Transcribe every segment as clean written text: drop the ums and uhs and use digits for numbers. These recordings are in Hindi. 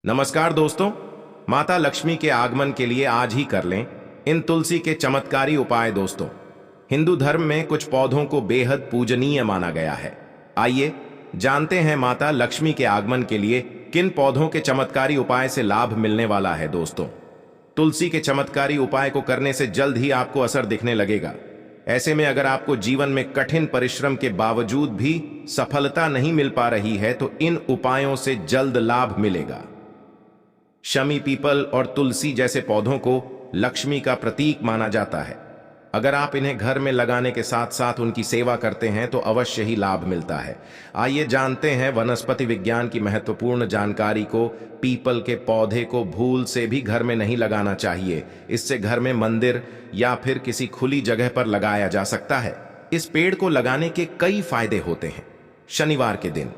नमस्कार दोस्तों, माता लक्ष्मी के आगमन के लिए आज ही कर लें इन तुलसी के चमत्कारी उपाय। दोस्तों, हिंदू धर्म में कुछ पौधों को बेहद पूजनीय माना गया है। आइए जानते हैं माता लक्ष्मी के आगमन के लिए किन पौधों के चमत्कारी उपाय से लाभ मिलने वाला है। दोस्तों, तुलसी के चमत्कारी उपाय को करने से जल्द ही आपको असर दिखने लगेगा। ऐसे में अगर आपको जीवन में कठिन परिश्रम के बावजूद भी सफलता नहीं मिल पा रही है तो इन उपायों से जल्द लाभ मिलेगा। शमी, पीपल और तुलसी जैसे पौधों को लक्ष्मी का प्रतीक माना जाता है। अगर आप इन्हें घर में लगाने के साथ साथ उनकी सेवा करते हैं तो अवश्य ही लाभ मिलता है। आइए जानते हैं वनस्पति विज्ञान की महत्वपूर्ण जानकारी को। पीपल के पौधे को भूल से भी घर में नहीं लगाना चाहिए। इससे घर में मंदिर या फिर किसी खुली जगह पर लगाया जा सकता है। इस पेड़ को लगाने के कई फायदे होते हैं। शनिवार के दिन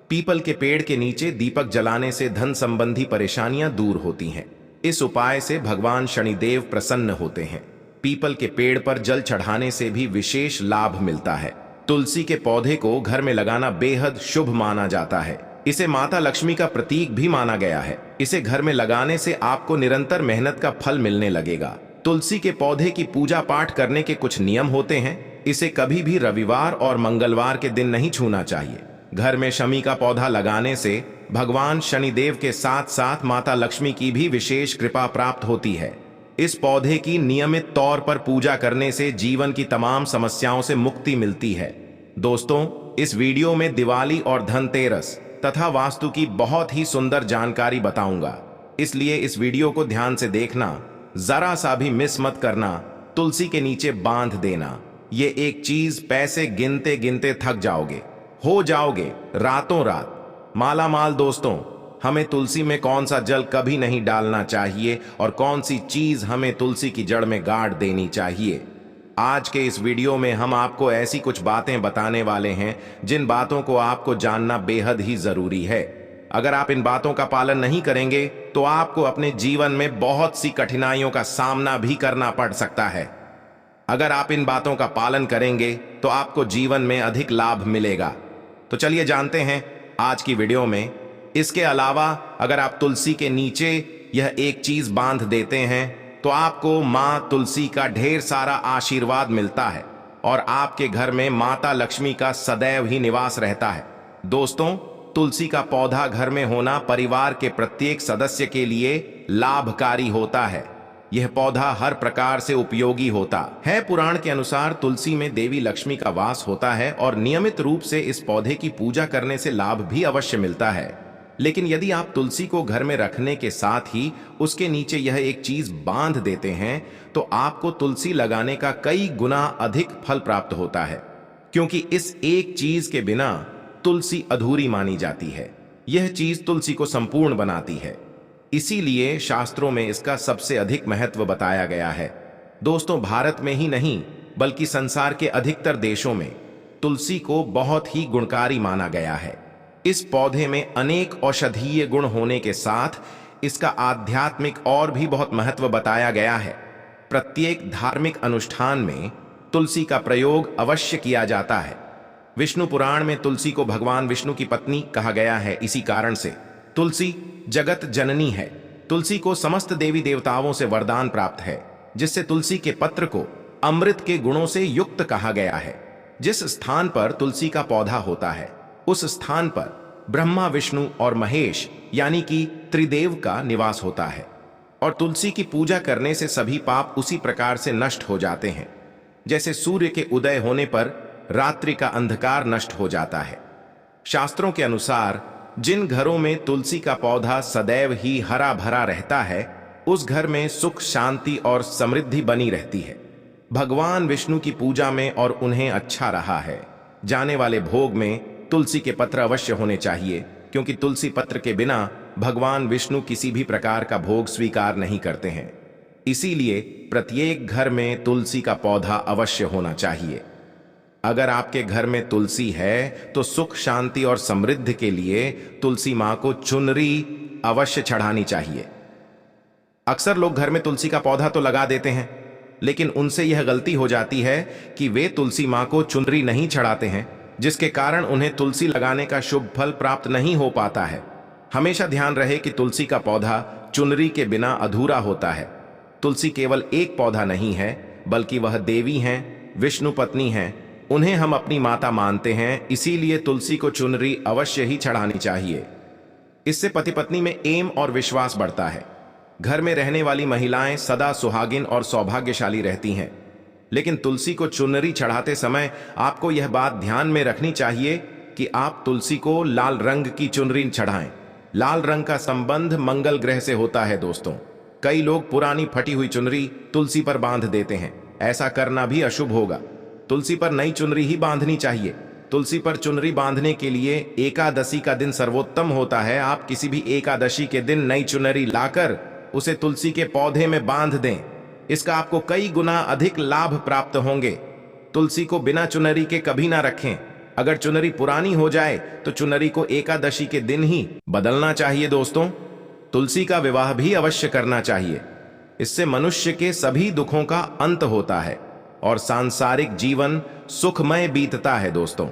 पीपल के पेड़ के नीचे दीपक जलाने से धन संबंधी परेशानियां दूर होती हैं। इस उपाय से भगवान शनिदेव प्रसन्न होते हैं। पीपल के पेड़ पर जल चढ़ाने से भी विशेष लाभ मिलता है। तुलसी के पौधे को घर में लगाना बेहद शुभ माना जाता है। इसे माता लक्ष्मी का प्रतीक भी माना गया है। इसे घर में लगाने से आपको निरंतर मेहनत का फल मिलने लगेगा। तुलसी के पौधे की पूजा पाठ करने के कुछ नियम होते हैं। इसे कभी भी रविवार और मंगलवार के दिन नहीं छूना चाहिए। घर में शमी का पौधा लगाने से भगवान शनिदेव के साथ साथ माता लक्ष्मी की भी विशेष कृपा प्राप्त होती है। इस पौधे की नियमित तौर पर पूजा करने से जीवन की तमाम समस्याओं से मुक्ति मिलती है। दोस्तों, इस वीडियो में दिवाली और धनतेरस तथा वास्तु की बहुत ही सुंदर जानकारी बताऊंगा, इसलिए इस वीडियो को ध्यान से देखना, जरा सा भी मिस मत करना। तुलसी के नीचे बांध देना, ये एक चीज पैसे गिनते गिनते थक जाओगे, हो जाओगे रातों रात माला माल। दोस्तों, हमें तुलसी में कौन सा जल कभी नहीं डालना चाहिए और कौन सी चीज हमें तुलसी की जड़ में गाड़ देनी चाहिए। आज के इस वीडियो में हम आपको ऐसी कुछ बातें बताने वाले हैं जिन बातों को आपको जानना बेहद ही जरूरी है। अगर आप इन बातों का पालन नहीं करेंगे तो आपको अपने जीवन में बहुत सी कठिनाइयों का सामना भी करना पड़ सकता है। अगर आप इन बातों का पालन करेंगे तो आपको जीवन में अधिक लाभ मिलेगा। तो चलिए जानते हैं आज की वीडियो में। इसके अलावा अगर आप तुलसी के नीचे यह एक चीज बांध देते हैं तो आपको मां तुलसी का ढेर सारा आशीर्वाद मिलता है और आपके घर में माता लक्ष्मी का सदैव ही निवास रहता है। दोस्तों, तुलसी का पौधा घर में होना परिवार के प्रत्येक सदस्य के लिए लाभकारी होता है। यह पौधा हर प्रकार से उपयोगी होता है। पुराण के अनुसार तुलसी में देवी लक्ष्मी का वास होता है और नियमित रूप से इस पौधे की पूजा करने से लाभ भी अवश्य मिलता है। लेकिन यदि आप तुलसी को घर में रखने के साथ ही उसके नीचे यह एक चीज बांध देते हैं तो आपको तुलसी लगाने का कई गुना अधिक फल प्राप्त होता है, क्योंकि इस एक चीज के बिना तुलसी अधूरी मानी जाती है। यह चीज तुलसी को संपूर्ण बनाती है। इसीलिए शास्त्रों में इसका सबसे अधिक महत्व बताया गया है। दोस्तों, भारत में ही नहीं बल्कि संसार के अधिकतर देशों में तुलसी को बहुत ही गुणकारी माना गया है। इस पौधे में अनेक औषधीय गुण होने के साथ इसका आध्यात्मिक और भी बहुत महत्व बताया गया है। प्रत्येक धार्मिक अनुष्ठान में तुलसी का प्रयोग अवश्य किया जाता है। विष्णु पुराण में तुलसी को भगवान विष्णु की पत्नी कहा गया है। इसी कारण से तुलसी जगत जननी है। तुलसी को समस्त देवी देवताओं से वरदान प्राप्त है, जिससे तुलसी के पत्र को अमृत के गुणों से युक्त कहा गया है। जिस स्थान पर तुलसी का पौधा होता है उस स्थान पर ब्रह्मा, विष्णु और महेश यानी कि त्रिदेव का निवास होता है। और तुलसी की पूजा करने से सभी पाप उसी प्रकार से नष्ट हो जाते हैं जैसे सूर्य के उदय होने पर रात्रि का अंधकार नष्ट हो जाता है। शास्त्रों के अनुसार जिन घरों में तुलसी का पौधा सदैव ही हरा भरा रहता है उस घर में सुख, शांति और समृद्धि बनी रहती है। भगवान विष्णु की पूजा में और उन्हें अच्छा रहा है जाने वाले भोग में तुलसी के पत्र अवश्य होने चाहिए, क्योंकि तुलसी पत्र के बिना भगवान विष्णु किसी भी प्रकार का भोग स्वीकार नहीं करते हैं। इसीलिए प्रत्येक घर में तुलसी का पौधा अवश्य होना चाहिए। अगर आपके घर में तुलसी है तो सुख, शांति और समृद्धि के लिए तुलसी मां को चुनरी अवश्य चढ़ानी चाहिए। अक्सर लोग घर में तुलसी का पौधा तो लगा देते हैं, लेकिन उनसे यह गलती हो जाती है कि वे तुलसी मां को चुनरी नहीं चढ़ाते हैं, जिसके कारण उन्हें तुलसी लगाने का शुभ फल प्राप्त नहीं हो पाता है। हमेशा ध्यान रहे कि तुलसी का पौधा चुनरी के बिना अधूरा होता है। तुलसी केवल एक पौधा नहीं है, बल्कि वह देवी हैं, विष्णु पत्नी हैं। उन्हें हम अपनी माता मानते हैं, इसीलिए तुलसी को चुनरी अवश्य ही चढ़ानी चाहिए। इससे पति पत्नी में एम और विश्वास बढ़ता है। घर में रहने वाली महिलाएं सदा सुहागिन और सौभाग्यशाली रहती हैं। लेकिन तुलसी को चुनरी चढ़ाते समय आपको यह बात ध्यान में रखनी चाहिए कि आप तुलसी को लाल रंग की चुनरी चढ़ाएं। लाल रंग का संबंध मंगल ग्रह से होता है दोस्तों। कई लोग पुरानी फटी हुई चुनरी तुलसी पर बांध देते हैं। ऐसा करना भी अशुभ होगा। तुलसी पर नई चुनरी ही बांधनी चाहिए। तुलसी पर चुनरी बांधने के लिए एकादशी का दिन सर्वोत्तम होता है। आप किसी भी एकादशी के दिन नई चुनरी लाकर उसे तुलसी के पौधे में बांध दें। इसका आपको कई गुना अधिक लाभ प्राप्त होंगे। तुलसी को बिना चुनरी के कभी ना रखें। अगर चुनरी पुरानी हो जाए तो चुनरी को एकादशी के दिन ही बदलना चाहिए दोस्तों। तुलसी का विवाह भी अवश्य करना चाहिए। इससे मनुष्य के सभी दुखों का अंत होता है और सांसारिक जीवन सुखमय बीतता है दोस्तों।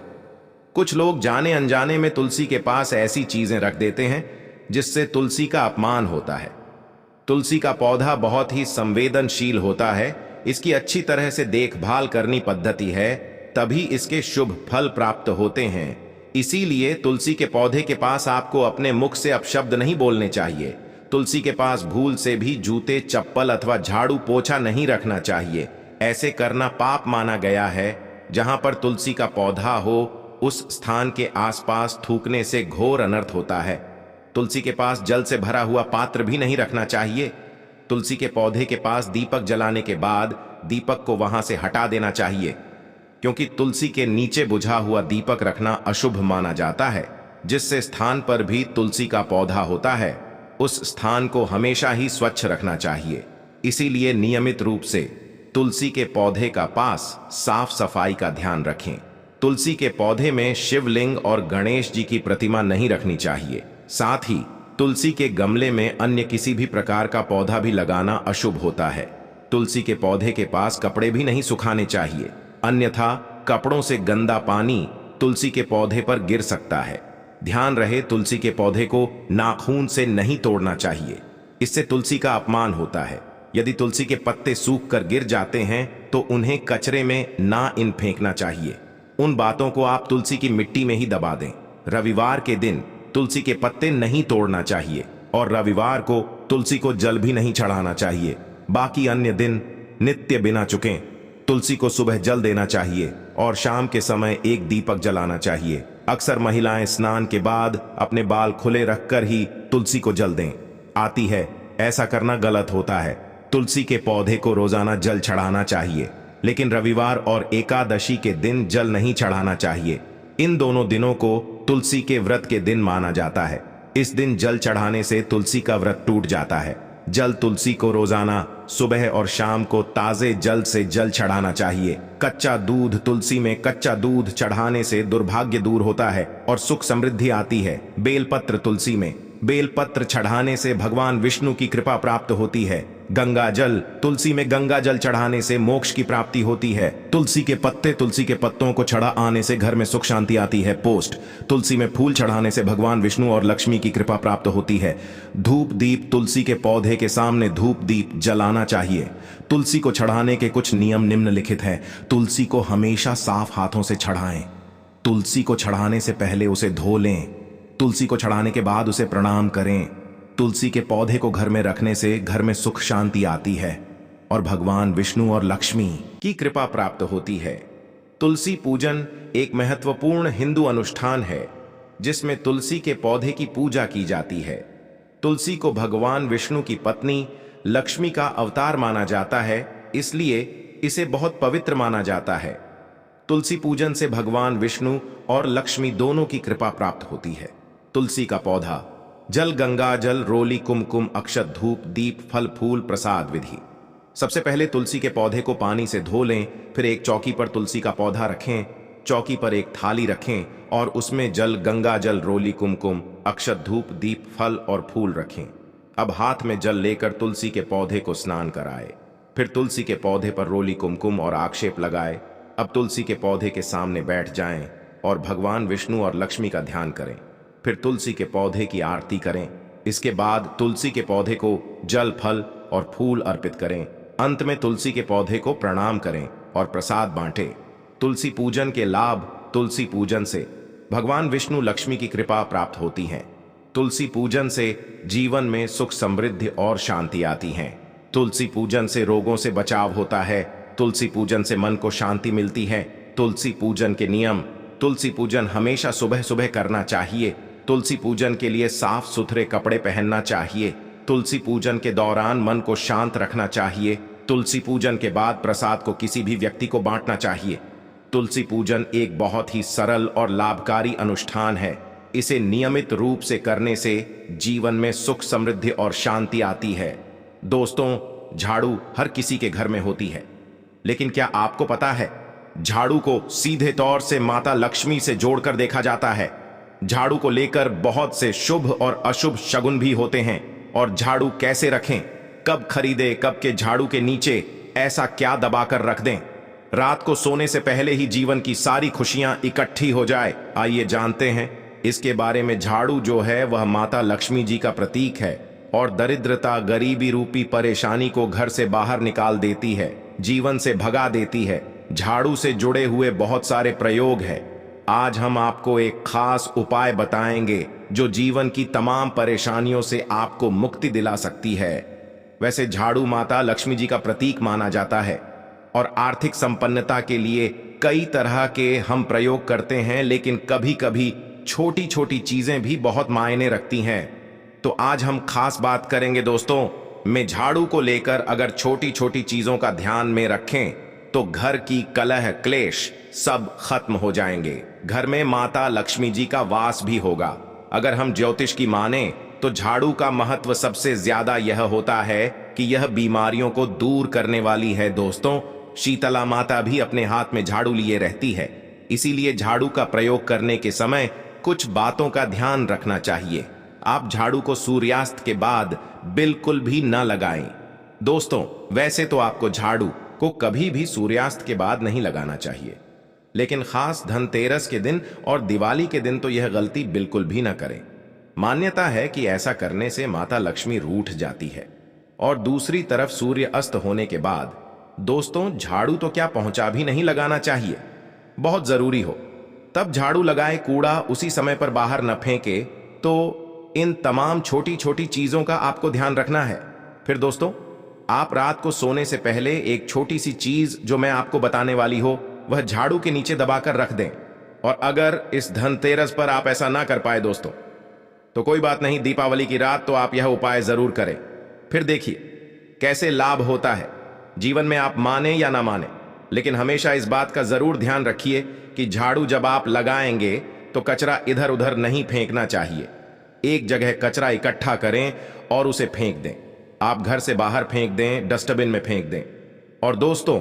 कुछ लोग जाने अनजाने में तुलसी के पास ऐसी चीजें रख देते हैं जिससे तुलसी का अपमान होता है। तुलसी का पौधा बहुत ही संवेदनशील होता है। इसकी अच्छी तरह से देखभाल करनी पद्धति है, तभी इसके शुभ फल प्राप्त होते हैं। इसीलिए तुलसी के पौधे के पास आपको अपने मुख से अपशब्द नहीं बोलने चाहिए। तुलसी के पास भूल से भी जूते, चप्पल अथवा झाड़ू पोछा नहीं रखना चाहिए। ऐसे करना पाप माना गया है। जहां पर तुलसी का पौधा हो उस स्थान के आसपास थूकने से घोर अनर्थ होता है। तुलसी के पास जल से भरा हुआ पात्र भी नहीं रखना चाहिए। तुलसी के पौधे के पास दीपक जलाने के बाद दीपक को वहां से हटा देना चाहिए, क्योंकि तुलसी के नीचे बुझा हुआ दीपक रखना अशुभ माना जाता है। जिससे स्थान पर भी तुलसी का पौधा होता है उस स्थान को हमेशा ही स्वच्छ रखना चाहिए। इसीलिए नियमित रूप से तुलसी के पौधे का पास साफ सफाई का ध्यान रखें। तुलसी के पौधे में शिवलिंग और गणेश जी की प्रतिमा नहीं रखनी चाहिए। साथ ही तुलसी के गमले में अन्य किसी भी प्रकार का पौधा भी लगाना अशुभ होता है। तुलसी के पौधे के पास कपड़े भी नहीं सुखाने चाहिए, अन्यथा कपड़ों से गंदा पानी तुलसी के पौधे पर गिर सकता है। ध्यान रहे, तुलसी के पौधे को नाखून से नहीं तोड़ना चाहिए। इससे तुलसी का अपमान होता है। यदि तुलसी के पत्ते सूख कर गिर जाते हैं तो उन्हें कचरे में ना इन फेंकना चाहिए। उन बातों को आप तुलसी की मिट्टी में ही दबा दें। रविवार के दिन तुलसी के पत्ते नहीं तोड़ना चाहिए और रविवार को तुलसी को जल भी नहीं चढ़ाना चाहिए। बाकी अन्य दिन नित्य बिना चुके तुलसी को सुबह जल देना चाहिए और शाम के समय एक दीपक जलाना चाहिए। अक्सर महिलाएं स्नान के बाद अपने बाल खुले रखकर ही तुलसी को जल दें आती है। ऐसा करना गलत होता है। तुलसी के पौधे को रोजाना जल चढ़ाना चाहिए, लेकिन रविवार और एकादशी के दिन जल नहीं चढ़ाना चाहिए। इन दोनों दिनों को तुलसी के व्रत के दिन माना जाता है। इस दिन जल चढ़ाने से तुलसी का व्रत टूट जाता है। जल तुलसी को रोजाना सुबह और शाम को ताजे जल से जल चढ़ाना चाहिए। कच्चा दूध, तुलसी में कच्चा दूध चढ़ाने से दुर्भाग्य दूर होता है और सुख समृद्धि आती है। बेलपत्र, तुलसी में बेलपत्र चढ़ाने से भगवान विष्णु की कृपा प्राप्त होती है। गंगा जल, तुलसी में गंगा जल चढ़ाने से मोक्ष की प्राप्ति होती है। तुलसी के पत्ते, तुलसी के पत्तों को चढ़ा आने से घर में सुख शांति आती है। पोस्ट, तुलसी में फूल चढ़ाने से भगवान विष्णु और लक्ष्मी की कृपा प्राप्त होती है। धूप दीप, तुलसी के पौधे के सामने धूप दीप जलाना चाहिए। तुलसी को चढ़ाने के कुछ नियम निम्नलिखित है। तुलसी को हमेशा साफ हाथों से चढ़ाएं। तुलसी को चढ़ाने से पहले उसे धो लें। तुलसी को चढ़ाने के बाद उसे प्रणाम करें। तुलसी के पौधे को घर में रखने से घर में सुख शांति आती है और भगवान विष्णु और लक्ष्मी की कृपा प्राप्त होती है। तुलसी पूजन एक महत्वपूर्ण हिंदू अनुष्ठान है जिसमें तुलसी के पौधे की पूजा की जाती है। तुलसी को भगवान विष्णु की पत्नी लक्ष्मी का अवतार माना जाता है, इसलिए इसे बहुत पवित्र माना जाता है। तुलसी पूजन से भगवान विष्णु और लक्ष्मी दोनों की कृपा प्राप्त होती है। तुलसी का पौधा, जल, गंगा जल, रोली, कुमकुम, अक्षत, धूप, दीप, फल फूल, प्रसाद विधि। सबसे पहले तुलसी के पौधे को पानी से धो लें। फिर एक चौकी पर तुलसी का पौधा रखें। चौकी पर एक थाली रखें और उसमें जल, गंगा जल, रोली, कुमकुम, अक्षत, धूप, दीप, फल और फूल रखें। अब हाथ में जल लेकर तुलसी के पौधे को स्नान कराए। फिर तुलसी के पौधे पर रोली, कुमकुम और आक्षेप लगाए। अब तुलसी के पौधे के सामने बैठ जाएं और भगवान विष्णु और लक्ष्मी का ध्यान करें। फिर तुलसी के पौधे की आरती करें। इसके बाद तुलसी के पौधे को जल, फल और फूल अर्पित करें। अंत में तुलसी के पौधे को प्रणाम करें और प्रसाद बांटें। तुलसी पूजन के लाभ। तुलसी पूजन से भगवान विष्णु लक्ष्मी की कृपा प्राप्त होती है। तुलसी पूजन से जीवन में सुख, समृद्धि और शांति आती है। तुलसी पूजन से रोगों से बचाव होता है। तुलसी पूजन से मन को शांति मिलती है। तुलसी पूजन के नियम। तुलसी पूजन हमेशा सुबह सुबह करना चाहिए। तुलसी पूजन के लिए साफ सुथरे कपड़े पहनना चाहिए। तुलसी पूजन के दौरान मन को शांत रखना चाहिए। तुलसी पूजन के बाद प्रसाद को किसी भी व्यक्ति को बांटना चाहिए। तुलसी पूजन एक बहुत ही सरल और लाभकारी अनुष्ठान है। इसे नियमित रूप से करने से जीवन में सुख, समृद्धि और शांति आती है। दोस्तों, झाड़ू हर किसी के घर में होती है, लेकिन क्या आपको पता है झाड़ू को सीधे तौर से माता लक्ष्मी से जोड़कर देखा जाता है। झाड़ू को लेकर बहुत से शुभ और अशुभ शगुन भी होते हैं। और झाड़ू कैसे रखें, कब खरीदें, कब के झाड़ू के नीचे ऐसा क्या दबाकर रख दें रात को सोने से पहले ही जीवन की सारी खुशियां इकट्ठी हो जाए। आइए जानते हैं इसके बारे में। झाड़ू जो है वह माता लक्ष्मी जी का प्रतीक है और दरिद्रता, गरीबी रूपी परेशानी को घर से बाहर निकाल देती है, जीवन से भगा देती है। झाड़ू से जुड़े हुए बहुत सारे प्रयोग हैं। आज हम आपको एक खास उपाय बताएंगे जो जीवन की तमाम परेशानियों से आपको मुक्ति दिला सकती है। वैसे झाड़ू माता लक्ष्मी जी का प्रतीक माना जाता है और आर्थिक संपन्नता के लिए कई तरह के हम प्रयोग करते हैं, लेकिन कभी कभी छोटी छोटी चीजें भी बहुत मायने रखती हैं। तो आज हम खास बात करेंगे दोस्तों में झाड़ू को लेकर। अगर छोटी छोटी चीजों का ध्यान में रखें तो घर की कलह, क्लेश सब खत्म हो जाएंगे। घर में माता लक्ष्मी जी का वास भी होगा। अगर हम ज्योतिष की माने तो झाड़ू का महत्व सबसे ज्यादा यह होता है कि यह बीमारियों को दूर करने वाली है। दोस्तों, शीतला माता भी अपने हाथ में झाड़ू लिए रहती है, इसीलिए झाड़ू का प्रयोग करने के समय कुछ बातों का ध्यान रखना चाहिए। आप झाड़ू को सूर्यास्त के बाद बिल्कुल भी न लगाएं। दोस्तों, वैसे तो आपको झाड़ू को कभी भी सूर्यास्त के बाद नहीं लगाना चाहिए, लेकिन खास धनतेरस के दिन और दिवाली के दिन तो यह गलती बिल्कुल भी न करें। मान्यता है कि ऐसा करने से माता लक्ष्मी रूठ जाती है। और दूसरी तरफ सूर्य अस्त होने के बाद दोस्तों झाड़ू तो क्या पहुंचा भी नहीं लगाना चाहिए। बहुत जरूरी हो तब झाड़ू लगाए। कूड़ा उसी समय पर बाहर न फेंके। तो इन तमाम छोटी छोटी चीजों का आपको ध्यान रखना है। फिर दोस्तों, आप रात को सोने से पहले एक छोटी सी चीज जो मैं आपको बताने वाली हो वह झाड़ू के नीचे दबाकर रख दें। और अगर इस धनतेरस पर आप ऐसा ना कर पाए दोस्तों, तो कोई बात नहीं, दीपावली की रात तो आप यह उपाय जरूर करें। फिर देखिए कैसे लाभ होता है। जीवन में आप माने या ना माने, लेकिन हमेशा इस बात का जरूर ध्यान रखिए कि झाड़ू जब आप लगाएंगे तो कचरा इधर उधर नहीं फेंकना चाहिए। एक जगह कचरा इकट्ठा करें और उसे फेंक दें। आप घर से बाहर फेंक दें, डस्टबिन में फेंक दें। और दोस्तों,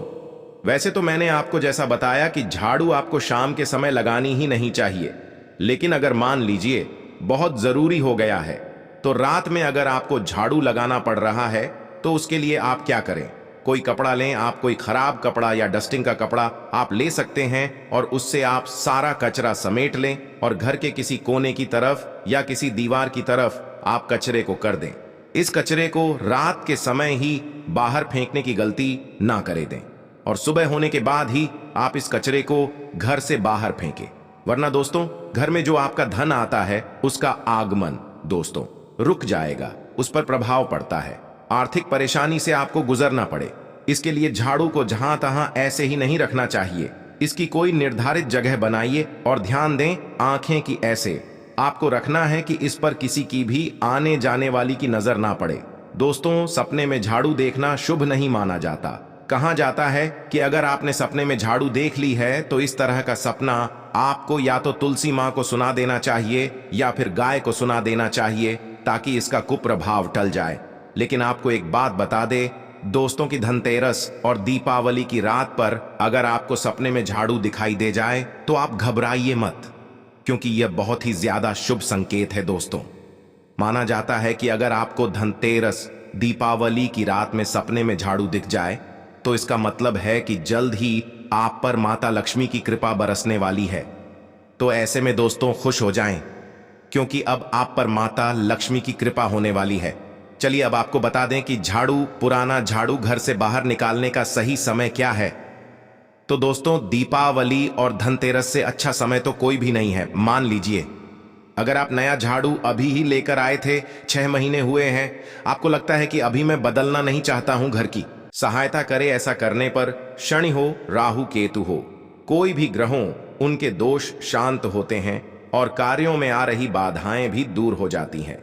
वैसे तो मैंने आपको जैसा बताया कि झाड़ू आपको शाम के समय लगानी ही नहीं चाहिए, लेकिन अगर मान लीजिए बहुत जरूरी हो गया है तो रात में अगर आपको झाड़ू लगाना पड़ रहा है तो उसके लिए आप क्या करें, कोई कपड़ा लें। आप कोई खराब कपड़ा या डस्टिंग का कपड़ा आप ले सकते हैं और उससे आप सारा कचरा समेट लें और घर के किसी कोने की तरफ या किसी दीवार की तरफ आप कचरे को कर दें। इस कचरे को रात के समय ही बाहर फेंकने की गलती ना करे दें और सुबह होने के बाद ही आप इस कचरे को घर से बाहर फेंकें, वरना दोस्तों घर में जो आपका धन आता है उसका आगमन दोस्तों रुक जाएगा, उस पर प्रभाव पड़ता है। आर्थिक परेशानी से आपको गुजरना पड़े। इसके लिए झाड़ू को जहां तहां ऐसे ही नहीं रखना चाहिए। इसकी कोई निर्धारित जगह बनाइए और ध्यान दें आंखें की ऐसे आपको रखना है कि इस पर किसी की भी आने जाने वाली की नजर ना पड़े। दोस्तों, सपने में झाड़ू देखना शुभ नहीं माना जाता। कहा जाता है कि अगर आपने सपने में झाड़ू देख ली है तो इस तरह का सपना आपको या तो तुलसी मां को सुना देना चाहिए या फिर गाय को सुना देना चाहिए ताकि इसका कुप्रभाव टल जाए। लेकिन आपको एक बात बता दे दोस्तों की धनतेरस और दीपावली की रात पर अगर आपको सपने में झाड़ू दिखाई दे जाए तो आप घबराइए मत, क्योंकि यह बहुत ही ज्यादा शुभ संकेत है। दोस्तों, माना जाता है कि अगर आपको धनतेरस, दीपावली की रात में सपने में झाड़ू दिख जाए तो इसका मतलब है कि जल्द ही आप पर माता लक्ष्मी की कृपा बरसने वाली है। तो ऐसे में दोस्तों खुश हो जाएं। क्योंकि अब आप पर माता लक्ष्मी की कृपा होने वाली है। चलिए अब आपको बता दें कि पुराना झाड़ू घर से बाहर निकालने का सही समय क्या है। तो दोस्तों, दीपावली और धनतेरस से अच्छा समय तो कोई भी नहीं है। मान लीजिए अगर आप नया झाड़ू अभी ही लेकर आए थे, 6 महीने हुए हैं, आपको लगता है कि अभी मैं बदलना नहीं चाहता हूं घर की सहायता करे ऐसा करने पर शनि हो, राहु केतु हो, कोई भी ग्रहों, उनके दोष शांत होते हैं और कार्यों में आ रही बाधाएं भी दूर हो जाती हैं।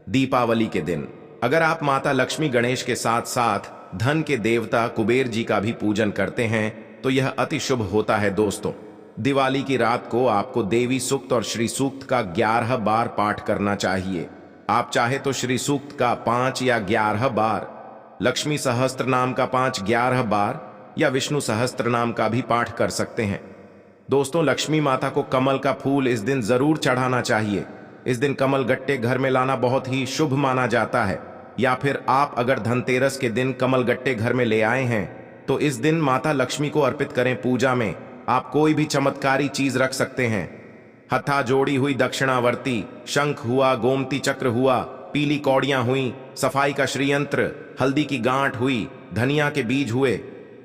दीपावली के दिन अगर आप माता लक्ष्मी गणेश के साथ साथ धन के देवता कुबेर जी का भी पूजन करते हैं तो यह अति शुभ होता है। दोस्तों, दिवाली की रात को आपको देवी सूक्त और श्री सूक्त का 11 बार पाठ करना चाहिए। आप चाहे तो श्री सूक्त का 5 या 11 बार, लक्ष्मी सहस्त्र नाम का 5-11 बार या विष्णु सहस्त्र नाम का भी पाठ कर सकते हैं। दोस्तों, लक्ष्मी माता को कमल का फूल इस दिन जरूर चढ़ाना चाहिए। इस दिन कमल गट्टे घर में लाना बहुत ही शुभ माना जाता है। या फिर आप अगर धनतेरस के दिन कमल गट्टे घर में ले आए हैं तो इस दिन माता लक्ष्मी को अर्पित करें। पूजा में आप कोई भी चमत्कारी चीज रख सकते हैं। हथा जोड़ी हुई दक्षिणावर्ती, शंख हुआ, गोमती चक्र हुआ, पीली कौड़ियां हुई, सफाई का श्रीयंत्र, हल्दी की गांठ हुई, धनिया के बीज हुए,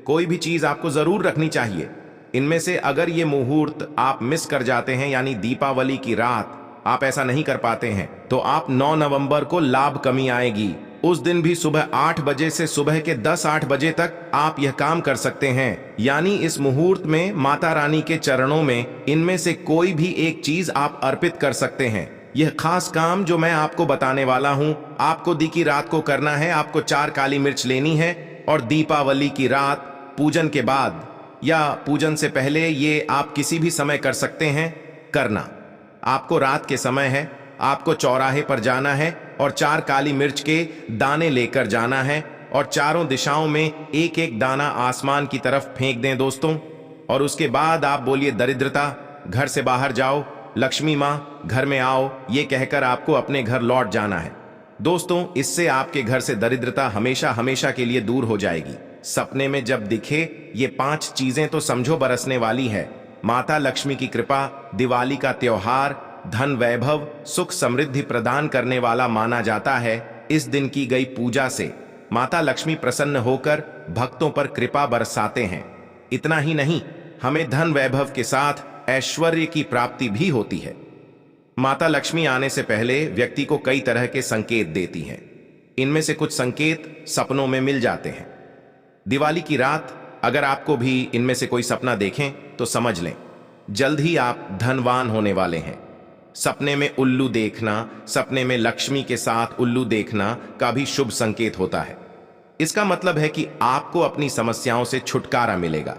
कोई भी चीज आपको जरूर रखनी चाहिए। इनमें से अगर ये मुहूर्त आप मिस कर जाते हैं, यानी दीपावली की रात आप ऐसा नहीं कर पाते हैं, तो आप 9 नवंबर को लाभ कमी आएगी। उस दिन भी सुबह 8 बजे से सुबह के 10-8 बजे तक आप यह काम कर सकते हैं। यानी इस मुहूर्त में माता रानी के चरणों में इनमें से कोई भी एक चीज आप अर्पित कर सकते हैं। यह खास काम जो मैं आपको बताने वाला हूं, आपको दी की रात को करना है। आपको 4 काली मिर्च लेनी है और दीपावली की रात पूजन के बाद या पूजन से पहले, ये आप किसी भी समय कर सकते हैं करना। आपको रात के समय है, आपको चौराहे पर जाना है और 4 काली मिर्च के दाने लेकर जाना है और चारों दिशाओं में एक एक दाना आसमान की तरफ फेंक दें दोस्तों। और उसके बाद आप बोलिए, दरिद्रता घर से बाहर जाओ, लक्ष्मी माँ घर में आओ, ये कहकर आपको अपने घर लौट जाना है। दोस्तों, इससे आपके घर से दरिद्रता हमेशा हमेशा के लिए दूर हो जाएगी। सपने में जब दिखे ये 5 चीजें तो समझो बरसने वाली है। माता लक्ष्मी की कृपा दिवाली का त्योहार धन वैभव सुख समृद्धि प्रदान करने वाला माना जाता है। इस दिन की गई पूजा से माता लक्ष्मी प्रसन्न होकर भक्तों पर कृपा बरसाते हैं। इतना ही नहीं, हमें धन वैभव के साथ ऐश्वर्य की प्राप्ति भी होती है। माता लक्ष्मी आने से पहले व्यक्ति को कई तरह के संकेत देती हैं। इनमें से कुछ संकेत सपनों में मिल जाते हैं। दिवाली की रात अगर आपको भी इनमें से कोई सपना देखें तो समझ लें जल्द ही आप धनवान होने वाले हैं। सपने में उल्लू देखना, सपने में लक्ष्मी के साथ उल्लू देखना का भी शुभ संकेत होता है। इसका मतलब है कि आपको अपनी समस्याओं से छुटकारा मिलेगा।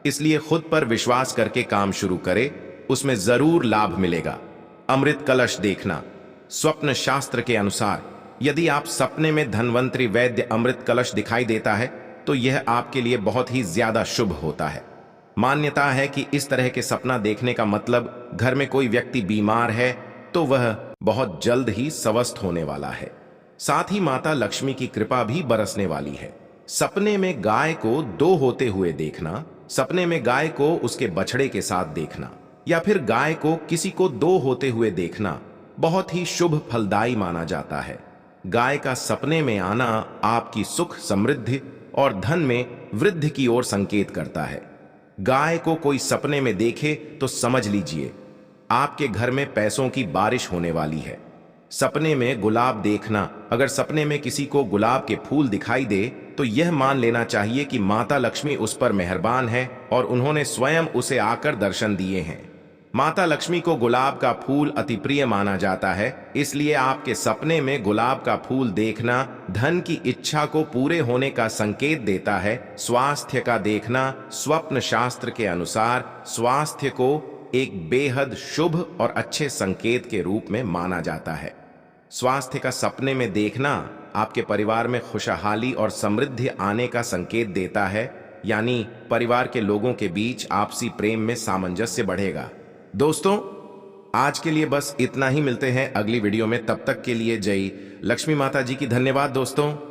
इसलिए खुद पर विश्वास करके काम शुरू करें, उसमें जरूर लाभ मिलेगा। अमृत कलश देखना, स्वप्न शास्त्र के अनुसार यदि आप सपने में धन्वंतरी वैद्य अमृत कलश दिखाई देता है तो यह आपके लिए बहुत ही ज्यादा शुभ होता है। मान्यता है कि इस तरह के सपना देखने का मतलब घर में कोई व्यक्ति बीमार है तो वह बहुत जल्द ही स्वस्थ होने वाला है। साथ ही माता लक्ष्मी की कृपा भी बरसने वाली है। सपने में गाय को 2 होते हुए देखना, सपने में गाय को उसके बछड़े के साथ देखना या फिर गाय को किसी को 2 होते हुए देखना बहुत ही शुभ फलदायी माना जाता है। गाय का सपने में आना आपकी सुख समृद्धि और धन में वृद्धि की ओर संकेत करता है। गाय को कोई सपने में देखे तो समझ लीजिए आपके घर में पैसों की बारिश होने वाली है। सपने में गुलाब देखना, अगर सपने में किसी को गुलाब के फूल दिखाई दे तो यह मान लेना चाहिए कि माता लक्ष्मी उस पर मेहरबान है और उन्होंने स्वयं उसे आकर दर्शन दिए हैं। माता लक्ष्मी को गुलाब का फूल अति प्रिय माना जाता है, इसलिए आपके सपने में गुलाब का फूल देखना धन की इच्छा को पूरे होने का संकेत देता है। स्वास्थ्य का देखना, स्वप्न शास्त्र के अनुसार स्वास्थ्य को एक बेहद शुभ और अच्छे संकेत के रूप में माना जाता है। स्वास्थ्य का सपने में देखना आपके परिवार में खुशहाली और समृद्धि आने का संकेत देता है, यानी परिवार के लोगों के बीच आपसी प्रेम में सामंजस्य बढ़ेगा। दोस्तों, आज के लिए बस इतना ही। मिलते हैं अगली वीडियो में, तब तक के लिए जय लक्ष्मी माता जी की। धन्यवाद दोस्तों।